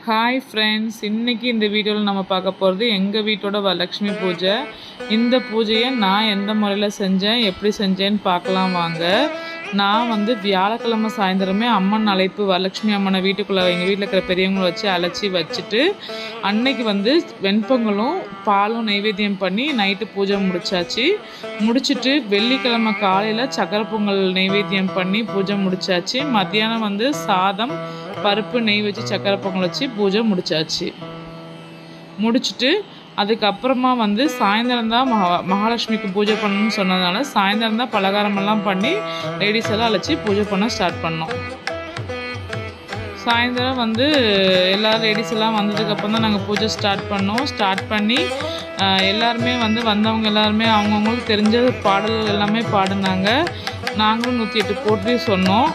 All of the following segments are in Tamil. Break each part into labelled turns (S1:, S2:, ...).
S1: ஹாய் ஃப்ரெண்ட்ஸ், இன்றைக்கி இந்த வீடியோவில் நம்ம பார்க்க போகிறது எங்கள் வீட்டோட வரலட்சுமி பூஜை. இந்த பூஜையை நான் எந்த முறையில் செஞ்சேன், எப்படி செஞ்சேன்னு பார்க்கலாம் வாங்க. நான் வியாழக்கிழமை சாயந்தரமே அம்மன் அழைப்பு வரலட்சுமி அம்மனை வீட்டுக்குள்ளே எங்கள் வீட்டில் இருக்கிற பெரியவங்களை வச்சு அழைச்சி வச்சுட்டு அன்னைக்கு வெண்பொங்கலும் பாலும் நைவேத்தியம் பண்ணி நைட்டு பூஜை முடிச்சுட்டு வெள்ளிக்கிழமை காலையில் சக்கரை பொங்கல் நைவேத்தியம் பண்ணி பூஜை முடிச்சாச்சு. மத்தியானம் சாதம் பருப்பு நெய் வச்சு சக்கரை பொங்கல் வச்சு பூஜை முடிச்சுட்டு அதுக்கப்புறமா சாயந்தரம் தான் மகாலட்சுமிக்கு பூஜை பண்ணணும்னு சொன்னதுனால சாயந்தரம் தான் பலகாரமெல்லாம் பண்ணி லேடிஸ் எல்லாம் அழைச்சி பூஜை பண்ண ஸ்டார்ட் பண்ணோம். சாயந்தரம் எல்லோரும் லேடிஸ் எல்லாம் வந்ததுக்கப்புறம் தான் நாங்கள் பூஜை ஸ்டார்ட் பண்ணி எல்லாருமே வந்தவங்க எல்லாருமே அவங்கவுங்களுக்கு தெரிஞ்ச பாடல்கள் எல்லாமே பாடினாங்க. நாங்களும் 108 போற்றி சொன்னோம்.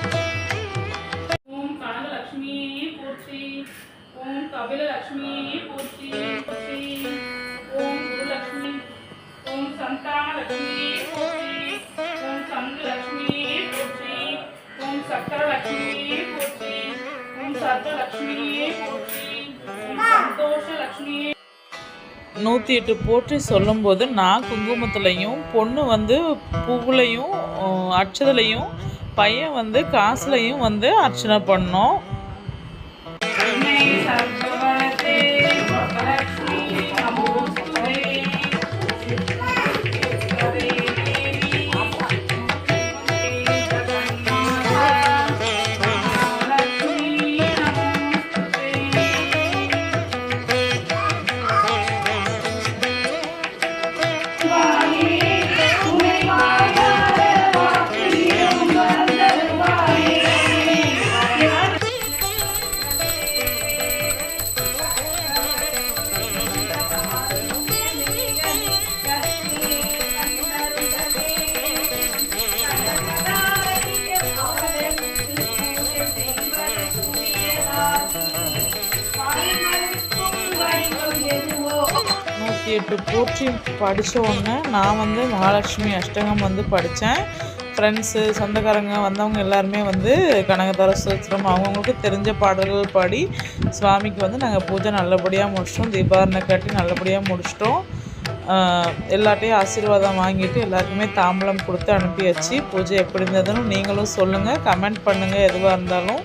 S1: நூற்றி 108 போற்றி சொல்லும்போது நான் குங்குமத்துலையும் பொண்ணு பூவுலையும் அட்சதுலையும் பையன் காசுலையும் அர்ச்சனை பண்ணோம். போற்றி படித்த உடனே நான் மகாலட்சுமி அஷ்டகம் படித்தேன். ஃப்ரெண்ட்ஸு சொந்தக்காரங்க வந்தவங்க எல்லாருமே கனகதார ஸ்தோத்திரம் அவங்கவுங்களுக்கு தெரிஞ்ச பாடல்கள் பாடி சுவாமிக்கு நாங்கள் பூஜை நல்லபடியாக முடிச்சிட்டோம். தீபாவளி காட்டி நல்லபடியாக முடிச்சிட்டோம். எல்லாட்டையும் ஆசீர்வாதம் வாங்கிட்டு எல்லாருக்குமே தாம்பலம் கொடுத்து அனுப்பியாச்சு. பூஜை எப்படி இருந்ததுன்னு நீங்களும் சொல்லுங்கள், கமெண்ட் பண்ணுங்கள். எதுவாக இருந்தாலும்